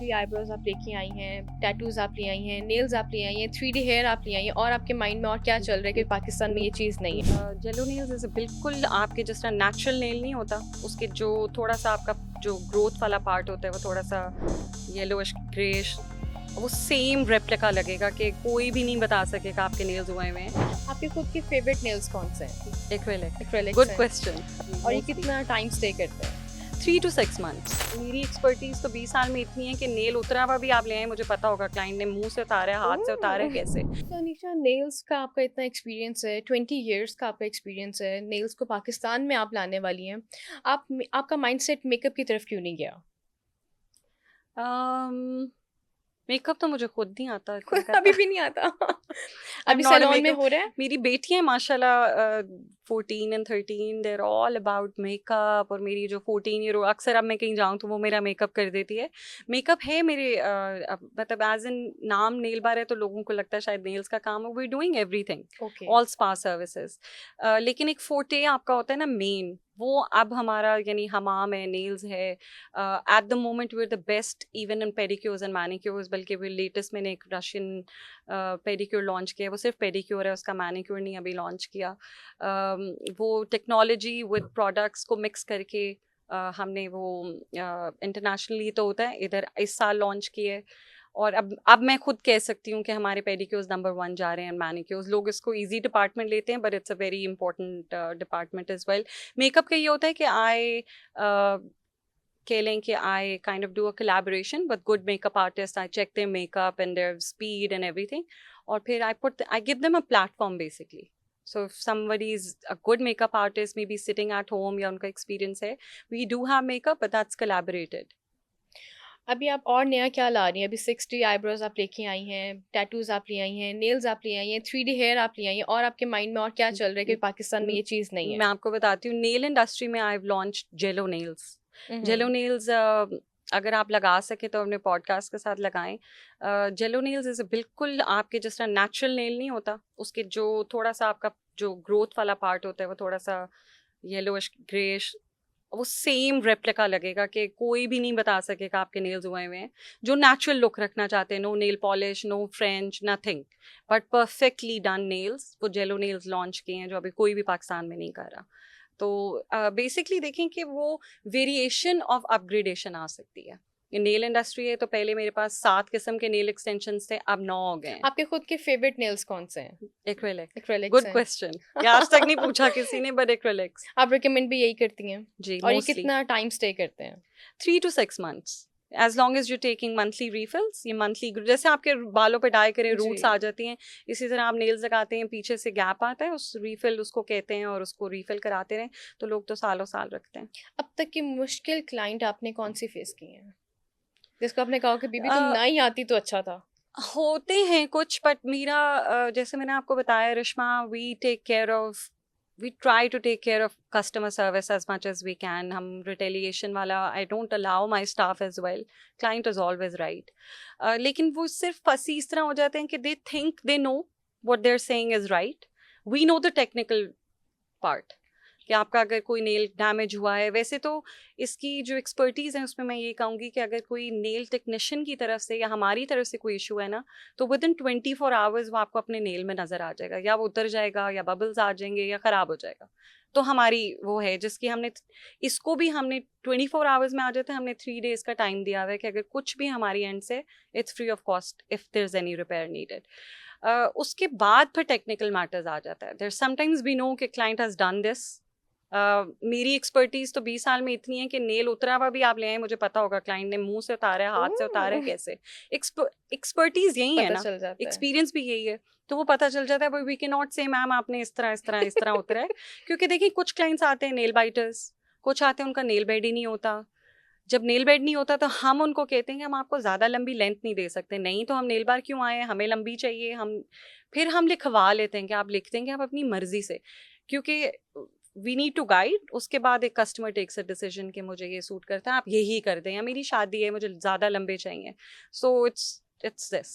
6D eyebrows आप लेके आई हैं, टैटूज आप ले आई हैं, नेल्स आप ले आई हैं, 3D हेयर आप ले आई हैं, और आपके माइंड में और क्या चल रहा है कि पाकिस्तान में ये चीज़ नहीं है? जेलो नेल्स जैसे बिल्कुल आपके जिस तरह नेचुरल नेल नहीं होता, उसके जो थोड़ा सा आपका जो ग्रोथ वाला पार्ट होता है वो थोड़ा सा येलोइश ग्रेश, वो सेम रेप्लिका लगेगा कि कोई भी नहीं बता सकेगा आपके नेल्स हुए हुए हैं। आपके खुद के फेवरेट नेल्स कौन से हैं? एक्रेलिक। एक्रेलिक्स गुड हैं। क्वेश्चन। और ये कितना टाइम स्टे करते हैं? 3 to 6 मंथ्स। मेरी एक्सपर्टीज तो 20 साल में इतनी है कि नेल उतरा हुआ भी आप ले आए, मुझे पता होगा क्लाइंट ने मुंह से उतारा है, हाथ से उतारा है, कैसे। तो अनीशा, नेल्स का आपका इतना एक्सपीरियंस है, 20 इयर्स का आपका एक्सपीरियंस है, नेल्स को पाकिस्तान में आप लाने वाली हैं, आपका माइंडसेट मेकअप की तरफ क्यों नहीं गया? मेकअप तो मुझे खुद नहीं आता अभी भी नहीं आता? I'm अभी not a सैलून में makeup. हो रहा है? मेरी बेटियां माशाल्लाह 14 and 13 they're all about makeup, और मेरी जो 14 year old अक्सर अब मैं कहीं जाऊँ तो वो मेरा मेकअप कर देती है। मेकअप है मेरे मतलब एज इन नाम नेल बार है तो लोगों को लगता है शायद नेल्स का काम है। We doing everything, okay. All spa services. लेकिन एक फोटे आपका होता है ना मेन, वो अब हमारा यानी हमाम है, नेल्स है। At the moment we are the best even in pedicures and manicures, बल्कि भी लेटेस्ट मैंने एक रशियन पेडिक्योर लॉन्च किया है, वो सिर्फ पेडिक्योर है, उसका मैनिक्योर नहीं अभी लॉन्च किया। वो टेक्नोलॉजी विद प्रोडक्ट्स को मिक्स करके हमने वो इंटरनेशनली तो होता है, इधर इस साल लॉन्च किए। और अब मैं खुद कह सकती हूँ कि हमारे पेडिक्योर्स नंबर 1 जा रहे हैं। मैनिक्योर्स लोग इसको इजी डिपार्टमेंट लेते हैं, but it's a very important department as well. Makeup का ये होता है कि कह लें कि I kind of do a collaboration with good makeup artists. I check their makeup and their speed and everything. और फिर I give them a platform basically. So if somebody is a good makeup artist, maybe sitting at home या उनका experience है, we do have makeup, but that's collaborated. अभी आप और नया क्या ला रही हैं? अभी 6D आईब्रोज आप लेके आई हैं, टैटूज आप ले आई हैं, नेल्स आप ले आई हैं, 3D हेयर आप ले आई हैं, और आपके माइंड में और क्या चल रहा है कि पाकिस्तान में ये चीज़ नहीं मैं है? आपको बताती हूँ, नेल इंडस्ट्री में I have launched jello nails. Jello nails अगर आप लगा सके तो अपने पॉडकास्ट के साथ लगाएं। जेलो नेल्स इज बिल्कुल आपके जिस तरह नेचुरल नेल नहीं होता, उसके जो थोड़ा सा आपका जो ग्रोथ वाला पार्ट होता है वो थोड़ा सा येलोइश ग्रेश, वो सेम रेप्लिका लगेगा कि कोई भी नहीं बता सकेगा आपके नेल्स हुए हुए हैं। जो नेचुरल लुक रखना चाहते हैं, no nail polish, no French, nothing, but perfectly done nails, वो जेलो नेल्स लॉन्च किए हैं जो अभी कोई भी पाकिस्तान में नहीं कर रहा। तो बेसिकली देखें कि वो वेरिएशन ऑफ अपग्रेडेशन आ सकती है। ये नेल इंडस्ट्री है तो पहले मेरे पास 7 किस्म के नेल एक्सटेंशंस थे, अब 9 हो गए हैं। आपके खुद के फेवरेट नेल्स कौन से हैं? एक्रेलिक। एक्रेलिक्स गुड हैं। क्वेश्चन। ये आज तक नहीं पूछा किसी ने, बट एक्रेलिक्स। आप रिकमेंड भी यही करती हैं? जी, और ये मोस्टली कितना टाइम स्टे करते हैं? 3 to 6 months, as long as you taking monthly refills. ये मंथली जैसे आपके बालों पे डाई करें जी। रूट्स आ जाती हैं, इसी तरह आप नेल्स लगाते हैं, पीछे से गैप आता है, उस रिफिल उसको कहते हैं, और उसको रिफिल कराते रहें तो लोग तो सालों साल रखते हैं। अब तक की मुश्किल क्लाइंट आपने कौन सी फेस की हैं, जिसको आपने कहा कि बीबी तुम अ, ना ही आती तो अच्छा था? होते हैं कुछ, बट मेरा जैसे मैंने आपको बताया Rishma, we try to take care of customer service as much as we can. हम रिटेलिएशन वाला I don't allow my staff as well. Client is always right. लेकिन वो सिर्फ फंसी इस तरह हो जाते हैं कि they think they know what they're saying is right. We know the technical part कि आपका अगर कोई नेल डैमेज हुआ है। वैसे तो इसकी जो एक्सपर्टीज़ है उसमें मैं ये कहूँगी कि अगर कोई नेल टेक्नीशियन की तरफ से या हमारी तरफ से कोई इशू है ना, तो विद इन 24 आवर्स वो आपको अपने नेल में नज़र आ जाएगा, या वो उतर जाएगा, या बबल्स आ जाएंगे, या ख़राब हो जाएगा। तो हमारी वो है जिसकी हमने इसको भी हमने 24 आवर्स में आ जाते हैं, हमने 3 days का टाइम दिया हुआ है कि अगर कुछ भी हमारी एंड से it's free of cost if there is any repair needed. उसके बाद फिर टेक्निकल मैटर्स आ जाता है। देयर समटाइम्स वी नो कि क्लाइंट हैज़ डन दिस। मेरी एक्सपर्टीज तो 20 साल में इतनी है कि नेल उतरा हुआ भी आप ले आए, मुझे पता होगा क्लाइंट ने मुंह से उतारा है, हाथ से उतारा है, कैसे। एक्सपर्टीज यही है पता ना, चल जाता है। एक्सपीरियंस भी यही है, तो वो पता चल जाता है। वी कैन नॉट से मैम आपने इस तरह उतरा है। क्योंकि देखिए कुछ क्लाइंट्स आते हैं नेल बाइटर्स, कुछ आते हैं उनका नेल बेड ही नहीं होता। जब नेल बेड नहीं होता तो हम उनको कहते हैं कि हम आपको ज़्यादा लंबी लेंथ नहीं दे सकते। नहीं तो हम नेल बार क्यों आए हैं, हमें लंबी चाहिए। फिर हम लिखवा लेते हैं कि आप लिख देंगे आप अपनी मर्जी से, क्योंकि वी नीड टू गाइड। उसके बाद एक कस्टमर टेक्स अ डिसीजन कि मुझे ये सूट करता है, आप यही कर दें, या मेरी शादी है मुझे ज़्यादा लंबे चाहिए। So it's this.